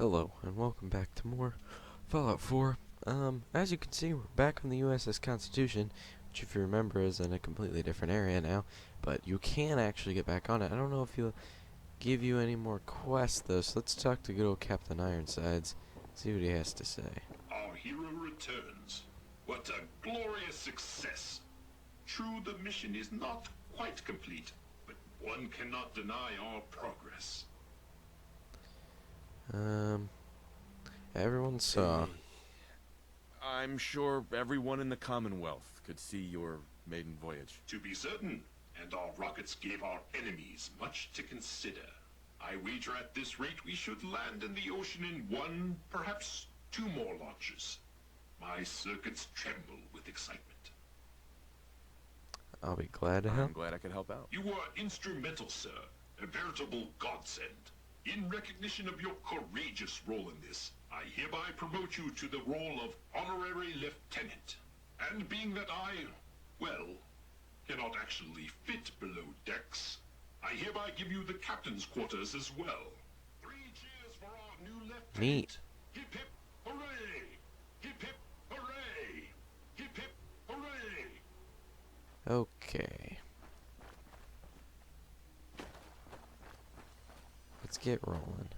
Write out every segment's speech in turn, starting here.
Hello, and welcome back to more Fallout 4. As you can see, we're back on the USS Constitution, which if you remember is in a completely different area now, but you can actually get back on it. I don't know if he'll give you any more quests though, so let's talk to good old Captain Ironsides, see what he has to say. Our hero returns. What a glorious success. True, the mission is not quite complete, but one cannot deny our progress. Everyone saw. I'm sure everyone in the Commonwealth could see your maiden voyage. To be certain, and our rockets gave our enemies much to consider. I wager at this rate we should land in the ocean in one, perhaps two more launches. My circuits tremble with excitement. I'll be glad to I'm help. glad I could help out. You were instrumental, sir. A veritable godsend. In recognition of your courageous role in this, I hereby promote you to the role of Honorary Lieutenant. And being that I, well, cannot actually fit below decks, I hereby give you the captain's quarters as well. 3 cheers for our new lieutenant. Neat. Hip hip hooray! Hip hip hooray! Hip hip hooray! Okay. Let's get rolling.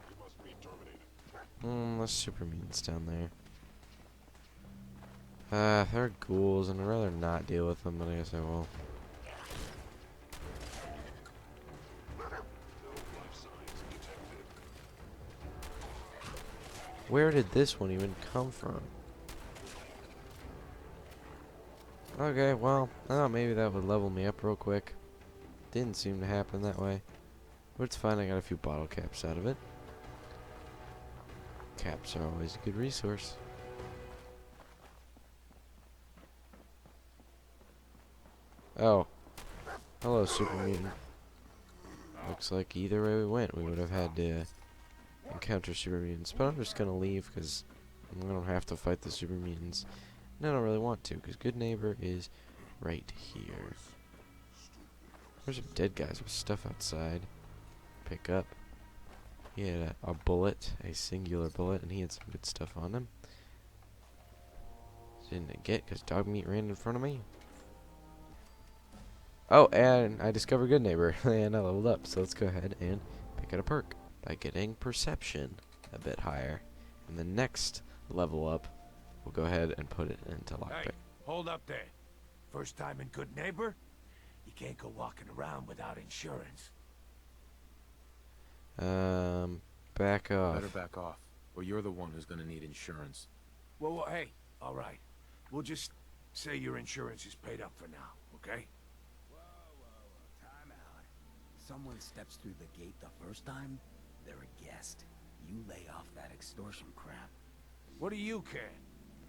You must be terminated. There's super mutants down there. They're ghouls, and I'd rather not deal with them, but I guess I will. Where did this one even come from? Okay, well, I thought maybe that would level me up real quick. Didn't seem to happen that way. But it's fine, I got a few bottle caps out of it. Caps are always a good resource. Oh. Hello, super mutant. Looks like either way we went, we would have had to encounter super mutants. But I'm just gonna leave, because I don't have to fight the super mutants. And I don't really want to, because Good Neighbor is right here. There's some dead guys with stuff outside. Pick up. He had a bullet, a singular bullet, and he had some good stuff on him. Didn't get because dog meat ran in front of me. Oh, and I discovered Good Neighbor, and I leveled up. So let's go ahead and pick out a perk by getting Perception a bit higher. And the next level up, we'll go ahead and put it into lockpick. Hey, hold up there. First time in Good Neighbor? You can't go walking around without insurance. Back off. Better back off, or you're the one who's gonna need insurance. Well, hey, all right. We'll just say your insurance is paid up for now, okay? Whoa, time out. Someone steps through the gate the first time, they're a guest. You lay off that extortion crap. What do you care?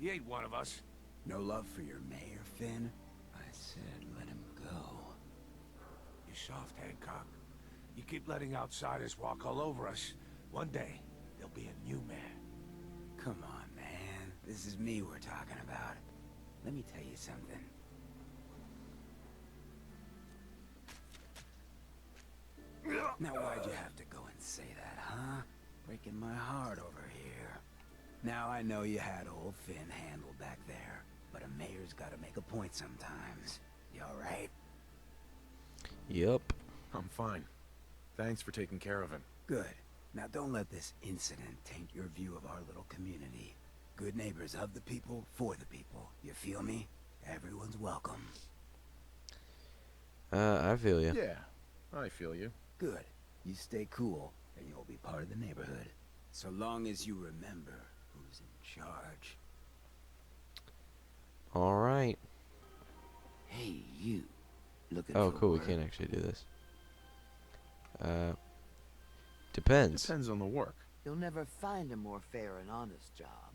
He ain't one of us. No love for your mayor, Finn? I said let him go. You soft, Hancock. You keep letting outsiders walk all over us. One day, there'll be a new man. Come on, man. This is me we're talking about. Let me tell you something. Now why'd you have to go and say that, huh? Breaking my heart over here. Now I know you had old Finn handled back there, but a mayor's gotta make a point sometimes. You alright? Yup. I'm fine. Thanks for taking care of him. Good. Now don't let this incident taint your view of our little community. Good neighbors of the people, for the people. You feel me? Everyone's welcome. I feel you. Yeah, I feel you. Good. You stay cool, and you'll be part of the neighborhood. So long as you remember who's in charge. Alright. Hey, you. Looking Oh, for cool, we work? can't actually do this. Depends. Depends on the work. You'll never find a more fair and honest job.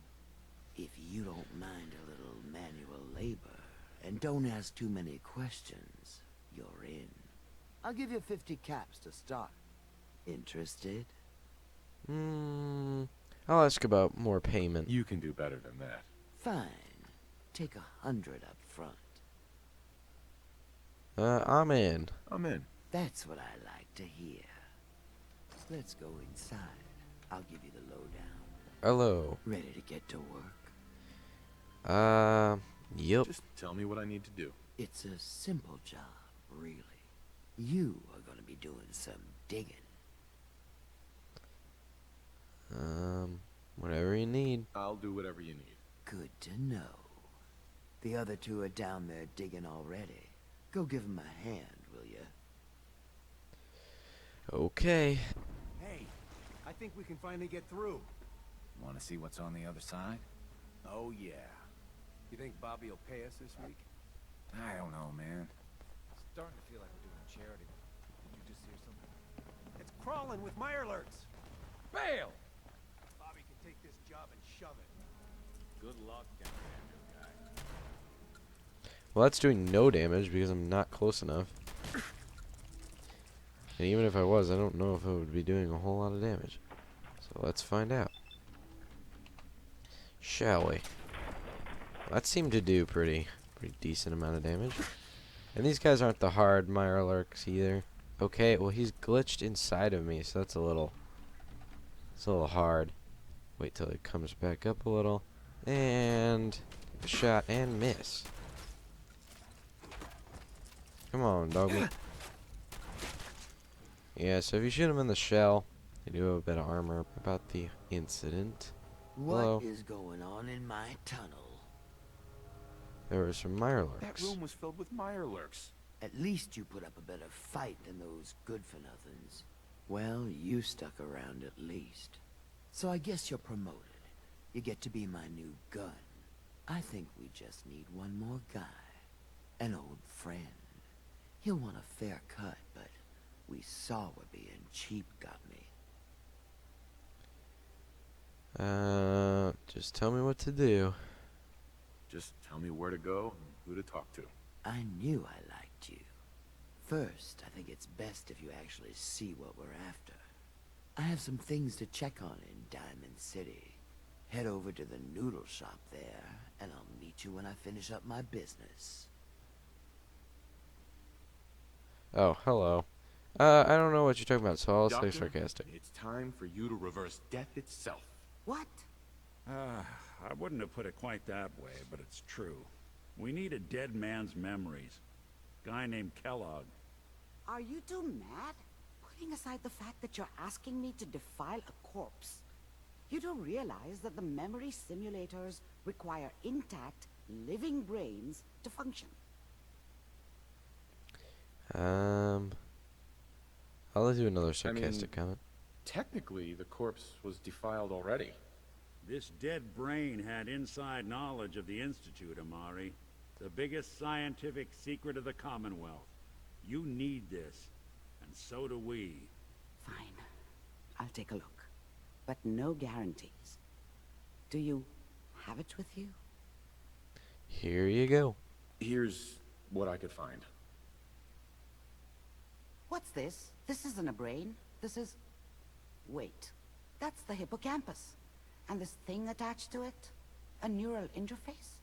If you don't mind a little manual labor, and don't ask too many questions, you're in. I'll give you 50 caps to start. Interested? I'll ask about more payment. You can do better than that. Fine. Take 100 up front. I'm in. I'm in. That's what I like to hear. Let's go inside. I'll give you the lowdown. Hello. Ready to get to work? Yep. Just tell me what I need to do. It's a simple job, really. You are gonna be doing some digging. Whatever you need. I'll do whatever you need. Good to know. The other two are down there digging already. Go give them a hand, will you? Okay. Hey, I think we can finally get through. Want to see what's on the other side? Oh, yeah. You think Bobby will pay us this week? I don't know, man. Starting to feel like we're doing charity. Did you just hear something? It's crawling with Mirelurks. Bail! Bobby can take this job and shove it. Good luck down there, new guy. Well, that's doing no damage because I'm not close enough. And even if I was, I don't know if it would be doing a whole lot of damage. So let's find out. Shall we? That seemed to do pretty decent amount of damage. And these guys aren't the hard Mirelurks either. Okay, well he's glitched inside of me, so that's a little hard. Wait till it comes back up a little. And a shot and miss. Come on, doggy. Yeah, so if you shoot him in the shell, they do have a bit of armor. About the incident. Hello. What is going on in my tunnel? There were some That Mirelurks. room was filled with Mirelurks. At least you put up a better fight than those good-for-nothings. Well, you stuck around at least. So I guess you're promoted. You get to be my new gun. I think we just need one more guy. An old friend. He'll want a fair cut, but we saw what being cheap got me. Just tell me what to do. Just tell me where to go and who to talk to. I knew I liked you. First, I think it's best if you actually see what we're after. I have some things to check on in Diamond City. Head over to the noodle shop there, and I'll meet you when I finish up my business. Oh, hello. I don't know what you're talking about, so I'll Doctor, stay sarcastic. It's time for you to reverse death itself. What? I wouldn't have put it quite that way, but it's true. We need a dead man's memories. Guy named Kellogg. Are you two mad? Putting aside the fact that you're asking me to defile a corpse, you don't realize that the memory simulators require intact, living brains to function. I'll do another sarcastic comment. Technically, the corpse was defiled already. This dead brain had inside knowledge of the Institute, Amari. The biggest scientific secret of the Commonwealth. You need this, and so do we. Fine. I'll take a look. But no guarantees. Do you have it with you? Here you go. Here's what I could find. What's this? This isn't a brain. This is... Wait. That's the hippocampus. And this thing attached to it? A neural interface?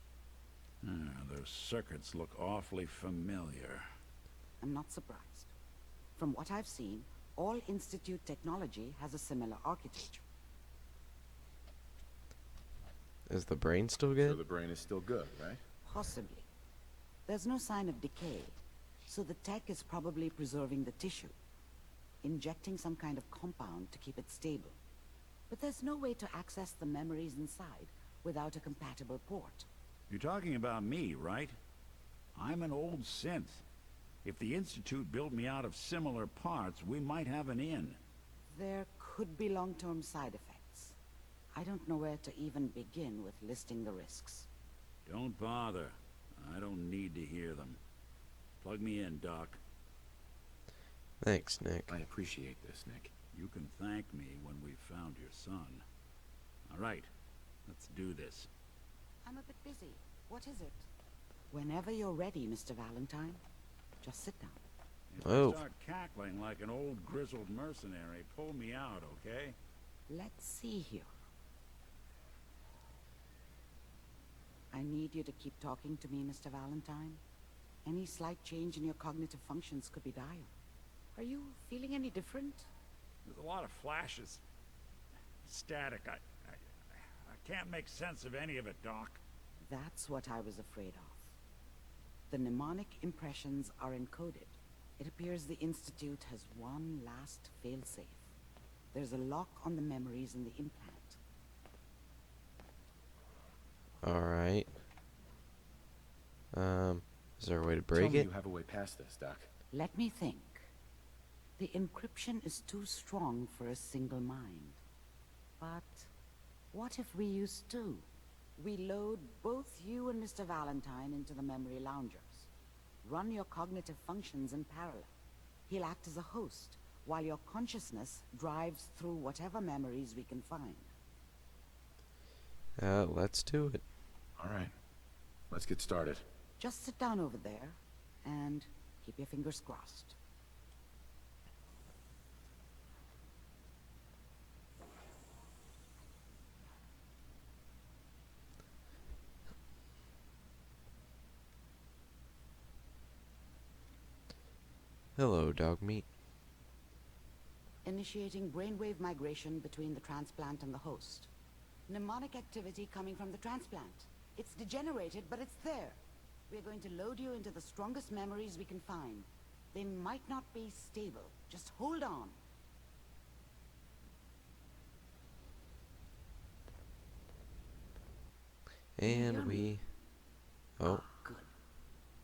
Those circuits look awfully familiar. I'm not surprised. From what I've seen, all Institute technology has a similar architecture. Is the brain still So good? the brain is still good, right? Possibly. There's no sign of decay, so the tech is probably preserving the tissue, injecting some kind of compound to keep it stable. But there's no way to access the memories inside without a compatible port. You're talking about me, right? I'm an old synth. If the Institute built me out of similar parts, we might have an in. There could be long-term side effects. I don't know where to even begin with listing the risks. Don't bother. I don't need to hear them. Plug me in, Doc. Thanks, Nick. I appreciate this, Nick. You can thank me when we've found your son. All right, let's do this. I'm a bit busy. What is it? Whenever you're ready, Mr. Valentine. Just sit down. If Oh. I start cackling like an old grizzled mercenary, pull me out, okay? Let's see here. I need you to keep talking to me, Mr. Valentine. Any slight change in your cognitive functions could be dire. Are you feeling any different? There's a lot of flashes. Static. I can't make sense of any of it, Doc. That's what I was afraid of. The mnemonic impressions are encoded. It appears the Institute has one last failsafe. There's a lock on the memories in the implant. Alright. Is there a way to break Tell me it? you have a way past this, Doc. Let me think. The encryption is too strong for a single mind. But what if we use two? We load both you and Mr. Valentine into the memory loungers. Run your cognitive functions in parallel. He'll act as a host, while your consciousness drives through whatever memories we can find. Let's do it. All right. Let's get started. Just sit down over there, and keep your fingers crossed. Hello, dog meat. Initiating brainwave migration between the transplant and the host. Mnemonic activity coming from the transplant. It's degenerated, but it's there. We're going to load you into the strongest memories we can find. They might not be stable. Just hold on. And we... Oh. Good.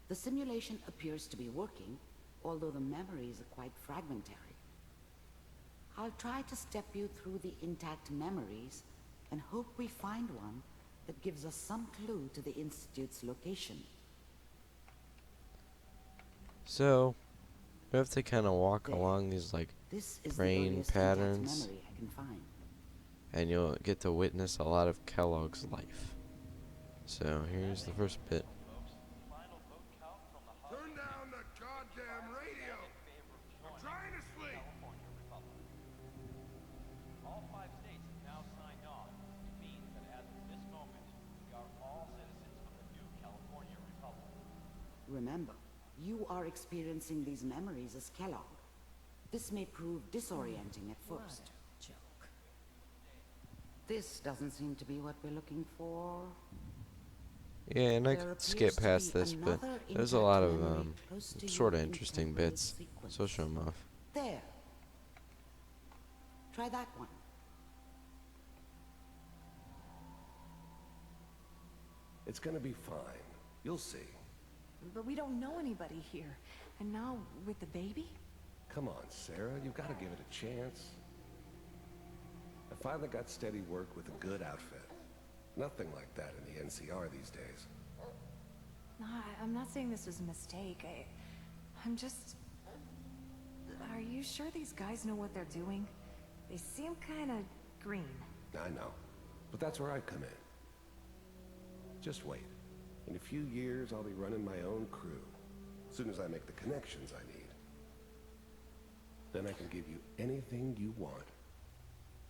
The simulation appears to be working, although the memories are quite fragmentary. I'll try to step you through the intact memories and hope we find one that gives us some clue to the Institute's location. So, we have to kind of walk There. along these, like, This is brain the earliest patterns, intact memory I can find. and you'll get to witness a lot of Kellogg's life. So, here's the first bit. Turn down the goddamn radio! I'm trying to sleep! All 5 states have now signed on, which means that as of this moment, we are all citizens of the new California Republic. Remember, you are experiencing these memories as Kellogg. This may prove disorienting at first. Joke. This doesn't seem to be what we're looking for. Yeah, and I There could skip appears to past be this, but another there's a intact lot of, memory close to sort of your interesting intemporal bits, sequence. so I'll show them off. There. Try that one. It's gonna be fine. You'll see. But we don't know anybody here. And now, with the baby? Come on, Sarah. You've got to give it a chance. I finally got steady work with a good outfit. Nothing like that in the NCR these days. No, I'm not saying this was a mistake. I'm just... Are you sure these guys know what they're doing? They seem kind of green. I know. But that's where I come in. Just wait. In a few years, I'll be running my own crew. As soon as I make the connections I need. Then I can give you anything you want.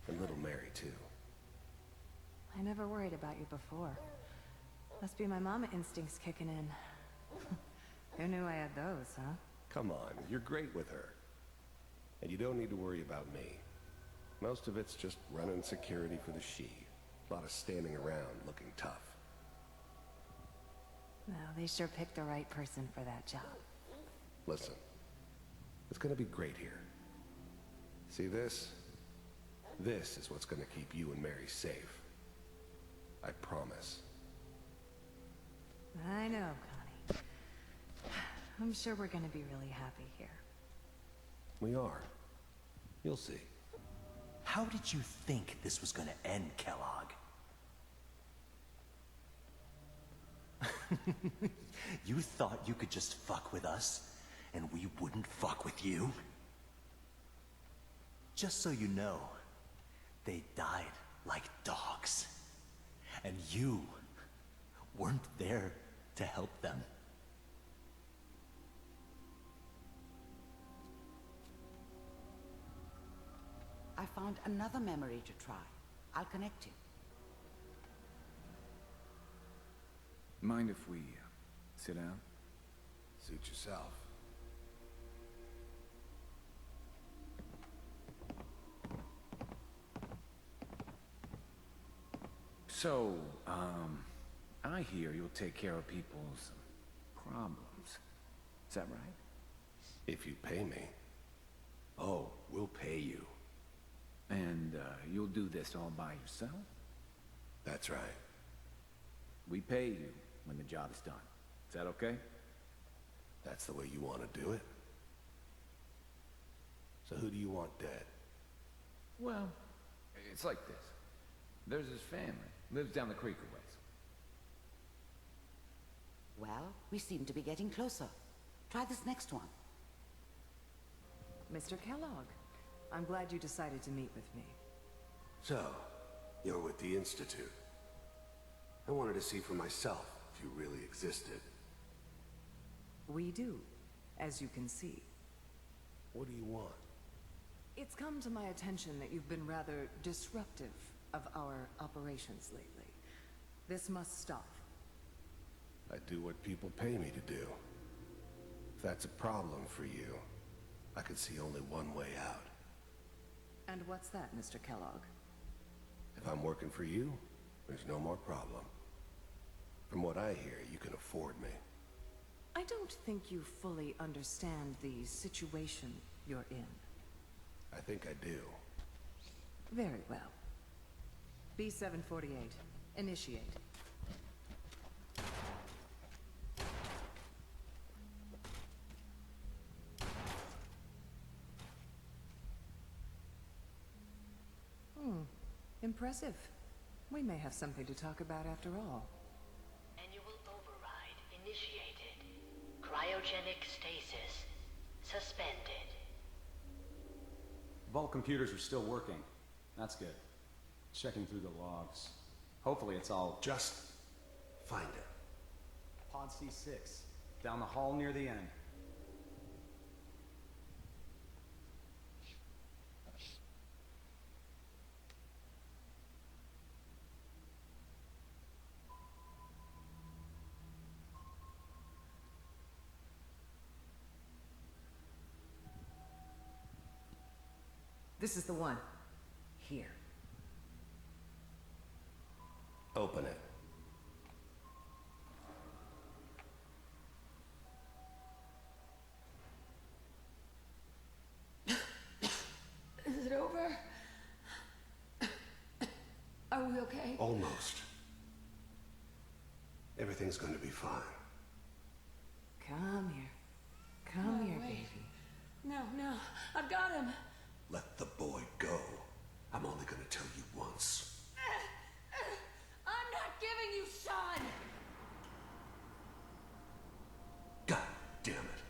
And little Mary, too. I never worried about you before. Must be my mama instincts kicking in. Who knew I had those, huh? Come on, you're great with her. And you don't need to worry about me. Most of it's just running security for the she. A lot of standing around looking tough. No, they sure picked the right person for that job. Listen, it's gonna be great here. See this? This is what's gonna keep you and Mary safe. I promise. I know, Connie. I'm sure we're gonna be really happy here. We are. You'll see. How did you think this was gonna end, Kellogg? You thought you could just fuck with us, and we wouldn't fuck with you? Just so you know, they died like dogs. And you weren't there to help them. I found another memory to try. I'll connect you. Mind if we sit down? Suit yourself. So, I hear you'll take care of people's problems. Is that right? If you pay me. Oh, we'll pay you. And, you'll do this all by yourself? That's right. We pay you when the job is done. Is that okay? That's the way you want to do it? So who do you want dead? Well, it's like this. There's his family. Lives down the creek a ways. Well, we seem to be getting closer. Try this next one. Mr. Kellogg, I'm glad you decided to meet with me. So, you're with the Institute. I wanted to see for myself if you really existed. We do, as you can see. What do you want? It's come to my attention that you've been rather disruptive of our operations lately. This must stop. I do what people pay me to do. If that's a problem for you, I could see only one way out. And what's that, Mr. Kellogg? If I'm working for you, there's no more problem. From what I hear, you can afford me. I don't think you fully understand the situation you're in. I think I do. Very well. B-748, initiate. Impressive. We may have something to talk about after all. Annual override initiated. Cryogenic stasis suspended. Vault computers are still working. That's good. Checking through the logs. Hopefully it's all... Just find it. Pod C6. Down the hall near the end. This is the one. Here. Open it. Is it over? Are we okay? Almost. Everything's going to be fine. Come here. Come here, wait. baby. No, no. I've got him. Let the boy go. I'm only going to tell you once. I'm not giving you Sean! God damn it.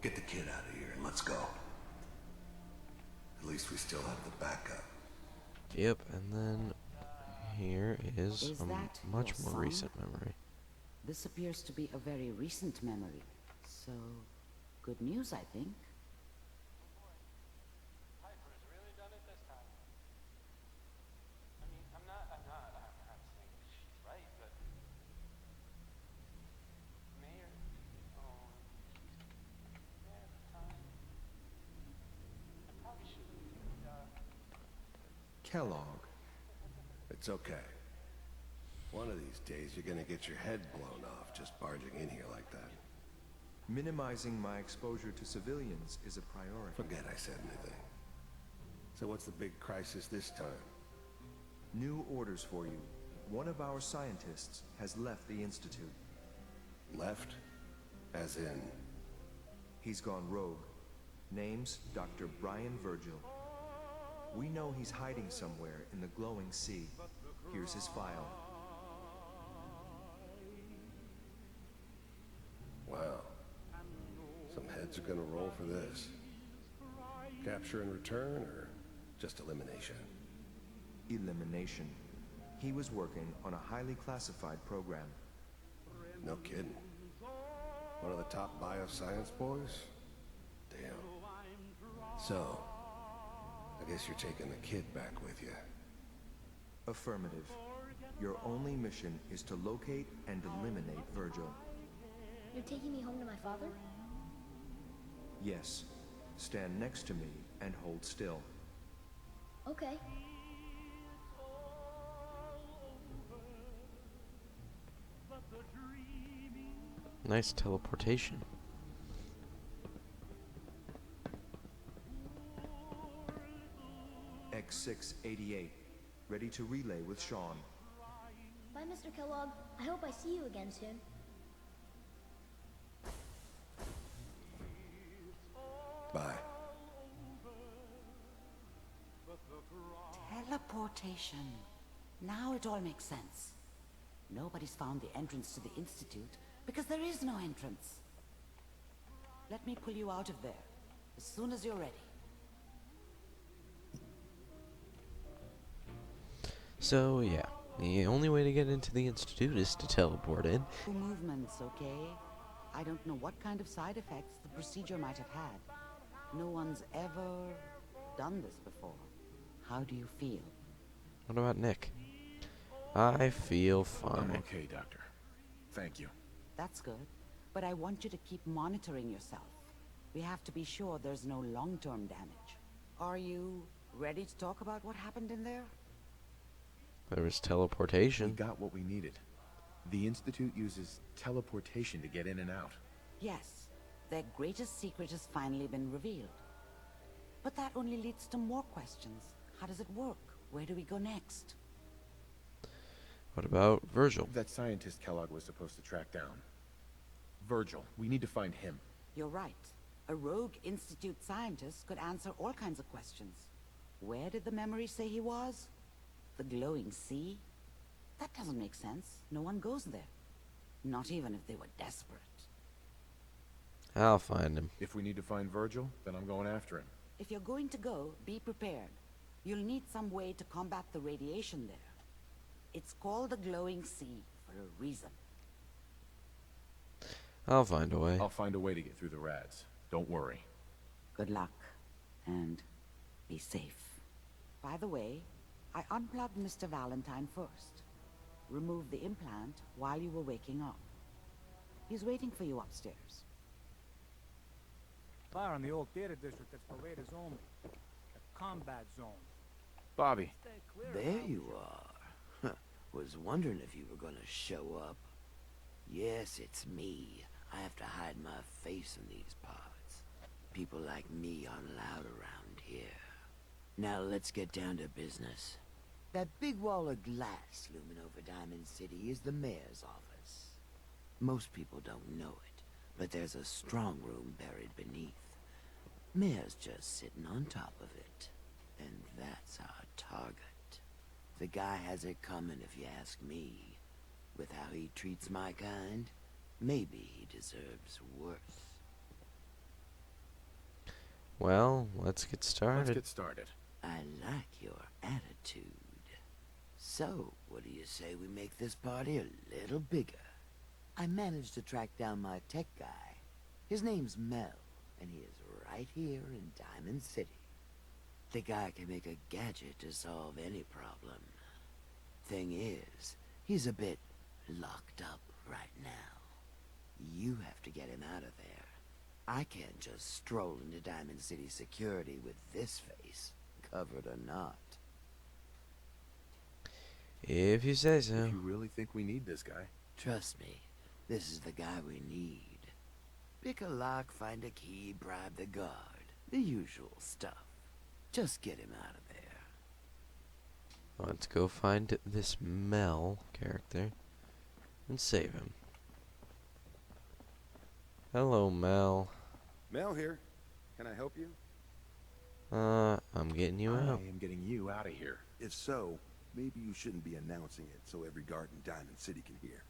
Get the kid out of here and let's go. At least we still have the backup. Yep, and then here is Is a that much your more son? recent memory. This appears to be a very recent memory. So, good news, I think. Piper's really done it this time. I mean, I'm not saying she's right, but Mayor, at the time, I probably shouldn't. Kellogg. It's okay. One of these days you're gonna get your head blown off just barging in here like that. Minimizing my exposure to civilians is a priority. Forget I said anything. So what's the big crisis this time? New orders for you. One of our scientists has left the Institute. Left? As in? He's gone rogue. Name's Dr. Brian Virgil. We know he's hiding somewhere in the glowing sea. Here's his file. Wow. Some heads are gonna roll for this. Capture and return, or just elimination? Elimination. He was working on a highly classified program. No kidding. One of the top bioscience boys? Damn. So, I guess you're taking the kid back with you. Affirmative. Your only mission is to locate and eliminate Virgil. You're taking me home to my father? Yes. Stand next to me and hold still. Okay. Nice teleportation. X688, ready to relay with Sean. Bye, Mr. Kellogg. I hope I see you again soon. Bye. Teleportation. Now it all makes sense. Nobody's found the entrance to the Institute because there is no entrance. Let me pull you out of there as soon as you're ready. So, yeah. The only way to get into the Institute is to teleport in. Movements, okay? I don't know what kind of side effects the procedure might have had. No one's ever done this before. How do you feel? What about Nick? I feel fine. I'm okay, Doctor. Thank you. That's good. But I want you to keep monitoring yourself. We have to be sure there's no long-term damage. Are you ready to talk about what happened in there? There was teleportation. We got what we needed. The Institute uses teleportation to get in and out. Yes. Their greatest secret has finally been revealed. But that only leads to more questions. How does it work? Where do we go next? What about Virgil? That scientist Kellogg was supposed to track down. Virgil. We need to find him. You're right. A rogue Institute scientist could answer all kinds of questions. Where did the memory say he was? The glowing sea? That doesn't make sense. No one goes there. Not even if they were desperate. I'll find him. If we need to find Virgil, then I'm going after him. If you're going to go, be prepared. You'll need some way to combat the radiation there. It's called the glowing sea for a reason. I'll find a way. I'll find a way to get through the rads. Don't worry. Good luck. And be safe. By the way, I unplugged Mr. Valentine first. Removed the implant while you were waking up. He's waiting for you upstairs. Fire on the old theater district that's for raiders only. A combat zone. Bobby. There you are. Was wondering if you were gonna show up. Yes, it's me. I have to hide my face in these parts. People like me aren't allowed around here. Now let's get down to business. That big wall of glass looming over Diamond City is the mayor's office. Most people don't know it, but there's a strong room buried beneath. Mayor's just sitting on top of it. And that's our target. The guy has it coming if you ask me. With how he treats my kind, maybe he deserves worse. Well, let's get started. Let's get started. I like your attitude. So, what do you say we make this party a little bigger? I managed to track down my tech guy. His name's Mel, and he is right here in Diamond City. The guy can make a gadget to solve any problem. Thing is, he's a bit locked up right now. You have to get him out of there. I can't just stroll into Diamond City security with this face, covered or not. If you say so. If you really think we need this guy. Trust me, this is the guy we need. Pick a lock, find a key, bribe the guard. The usual stuff. Just get him out of there. Let's go find this Mel character and save him. Hello, Mel. Mel here. Can I help you? I'm getting you out. I am getting you out of here. If so, maybe you shouldn't be announcing it so every guard in Diamond City can hear.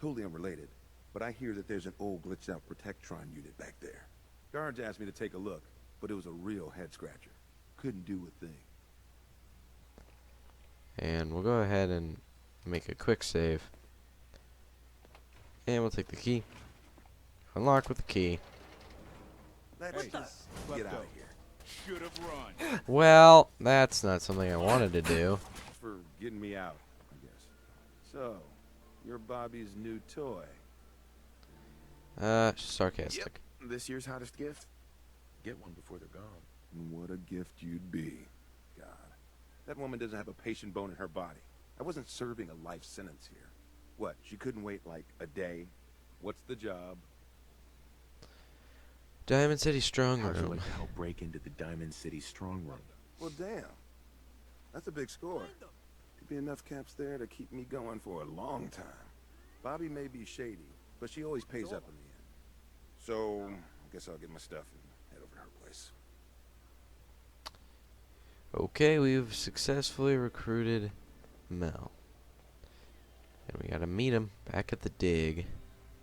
Totally unrelated, but I hear that there's an old glitched out Protectron unit back there. Guards asked me to take a look, but it was a real head-scratcher. Couldn't do a thing. And we'll go ahead and make a quick save. And we'll take the key. Unlock with the key. Let's just get out of here. Should have run. Well, that's not something I wanted to do. For getting me out, I guess. So, you're Bobby's new toy. Sarcastic. Yep. This year's hottest gift. Get one before they're gone. And what a gift you'd be. God. That woman doesn't have a patient bone in her body. I wasn't serving a life sentence here. What, she couldn't wait like a day? What's the job? Diamond City Strong How'd you Room. like to help break into the Diamond City Strong Room? Well, damn. That's a big score. Could be enough caps there to keep me going for a long time. Bobby may be shady, but she always pays up in the end. So, I guess I'll get my stuff and head over to her place. Okay, we've successfully recruited Mel. And we gotta meet him back at the dig.